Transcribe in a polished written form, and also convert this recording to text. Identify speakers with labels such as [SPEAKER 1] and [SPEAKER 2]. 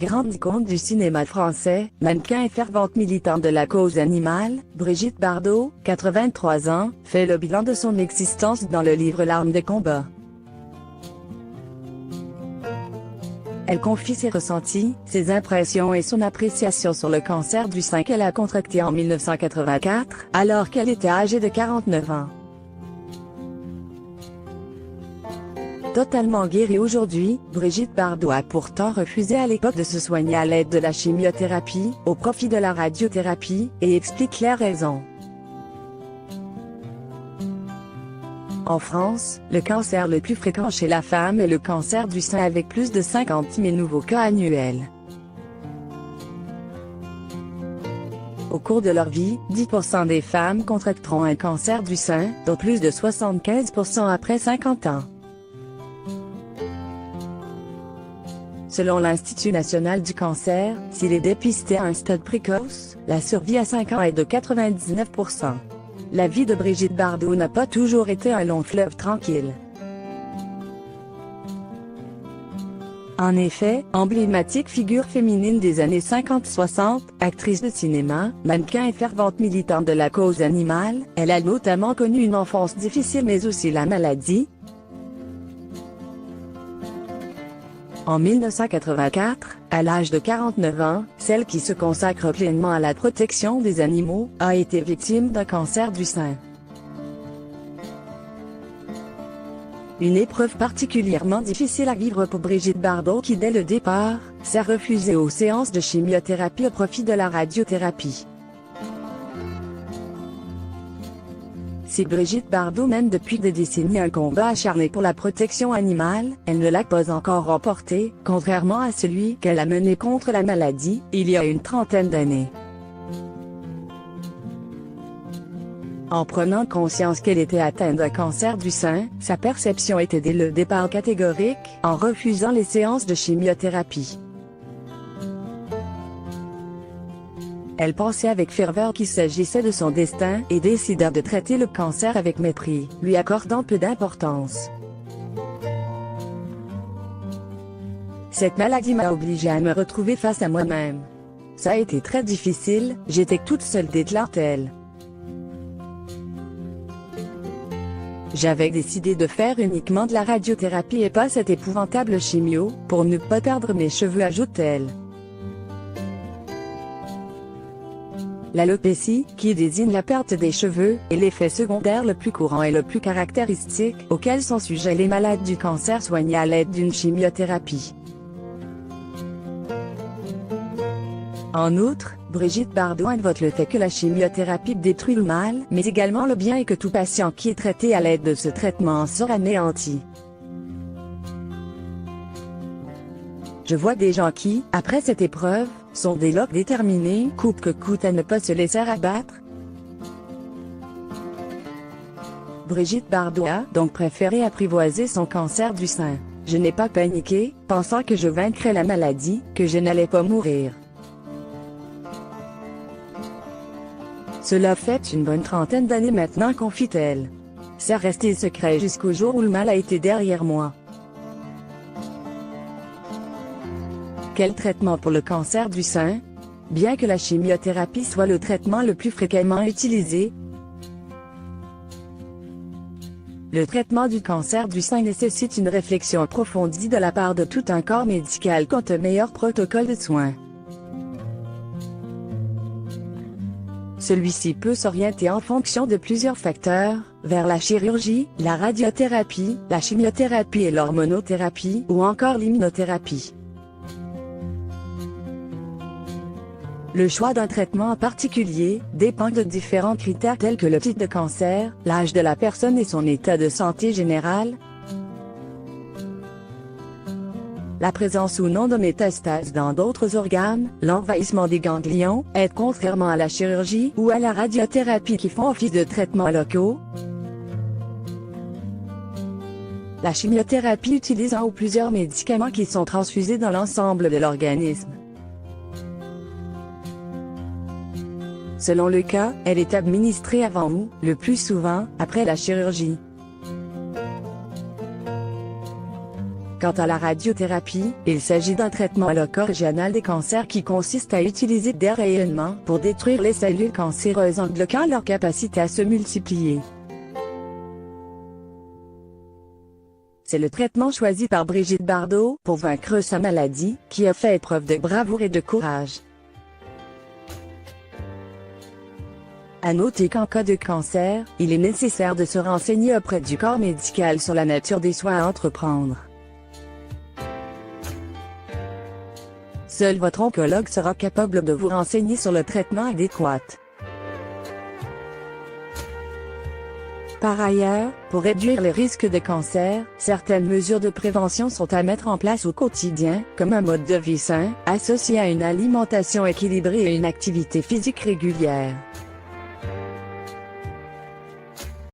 [SPEAKER 1] Grande icône du cinéma français, mannequin et fervente militante de la cause animale, Brigitte Bardot, 83 ans, fait le bilan de son existence dans le livre L'arme de combat. Elle confie ses ressentis, ses impressions et son appréciation sur le cancer du sein qu'elle a contracté en 1984, alors qu'elle était âgée de 49 ans. Totalement guérie aujourd'hui, Brigitte Bardot a pourtant refusé à l'époque de se soigner à l'aide de la chimiothérapie, au profit de la radiothérapie, et explique les raisons. En France, le cancer le plus fréquent chez la femme est le cancer du sein avec plus de 50 000 nouveaux cas annuels. Au cours de leur vie, 10% des femmes contracteront un cancer du sein, dont plus de 75% après 50 ans. Selon l'Institut national du cancer, s'il est dépisté à un stade précoce, la survie à 5 ans est de 99%. La vie de Brigitte Bardot n'a pas toujours été un long fleuve tranquille. En effet, emblématique figure féminine des années 50-60, actrice de cinéma, mannequin et fervente militante de la cause animale, elle a notamment connu une enfance difficile mais aussi la maladie. En 1984, à l'âge de 49 ans, celle qui se consacre pleinement à la protection des animaux, a été victime d'un cancer du sein. Une épreuve particulièrement difficile à vivre pour Brigitte Bardot qui dès le départ, s'est refusée aux séances de chimiothérapie au profit de la radiothérapie. Si Brigitte Bardot mène depuis des décennies un combat acharné pour la protection animale, elle ne l'a pas encore remporté, contrairement à celui qu'elle a mené contre la maladie, il y a une trentaine d'années. En prenant conscience qu'elle était atteinte d'un cancer du sein, sa perception était dès le départ catégorique, en refusant les séances de chimiothérapie. Elle pensait avec ferveur qu'il s'agissait de son destin et décida de traiter le cancer avec mépris, lui accordant peu d'importance. Cette maladie m'a obligée à me retrouver face à moi-même. Ça a été très difficile, j'étais toute seule, déclare-t-elle. J'avais décidé de faire uniquement de la radiothérapie et pas cette épouvantable chimio, pour ne pas perdre mes cheveux, ajoute-t-elle. L'alopécie, qui désigne la perte des cheveux, est l'effet secondaire le plus courant et le plus caractéristique, auquel sont sujets les malades du cancer soignés à l'aide d'une chimiothérapie. En outre, Brigitte Bardot invoque le fait que la chimiothérapie détruit le mal, mais également le bien et que tout patient qui est traité à l'aide de ce traitement en sort anéanti. Je vois des gens qui, après cette épreuve, sont des loques déterminés, coûte que coûte à ne pas se laisser abattre. Brigitte Bardot a donc préféré apprivoiser son cancer du sein. Je n'ai pas paniqué, pensant que je vaincrais la maladie, que je n'allais pas mourir. Cela fait une bonne trentaine d'années maintenant, confie-t-elle. C'est resté secret jusqu'au jour où le mal a été derrière moi. Quel traitement pour le cancer du sein? Bien que la chimiothérapie soit le traitement le plus fréquemment utilisé, le traitement du cancer du sein nécessite une réflexion approfondie de la part de tout un corps médical quant au meilleur protocole de soins. Celui-ci peut s'orienter en fonction de plusieurs facteurs, vers la chirurgie, la radiothérapie, la chimiothérapie et l'hormonothérapie, ou encore l'immunothérapie. Le choix d'un traitement en particulier dépend de différents critères tels que le type de cancer, l'âge de la personne et son état de santé général, la présence ou non de métastases dans d'autres organes, l'envahissement des ganglions, est contrairement à la chirurgie ou à la radiothérapie qui font office de traitements locaux. La chimiothérapie utilise un ou plusieurs médicaments qui sont transfusés dans l'ensemble de l'organisme. Selon le cas, elle est administrée avant ou, le plus souvent, après la chirurgie. Quant à la radiothérapie, il s'agit d'un traitement loco-régional des cancers qui consiste à utiliser des rayonnements pour détruire les cellules cancéreuses en bloquant leur capacité à se multiplier. C'est le traitement choisi par Brigitte Bardot pour vaincre sa maladie, qui a fait preuve de bravoure et de courage. À noter qu'en cas de cancer, il est nécessaire de se renseigner auprès du corps médical sur la nature des soins à entreprendre. Seul votre oncologue sera capable de vous renseigner sur le traitement adéquat. Par ailleurs, pour réduire les risques de cancer, certaines mesures de prévention sont à mettre en place au quotidien, comme un mode de vie sain, associé à une alimentation équilibrée et une activité physique régulière.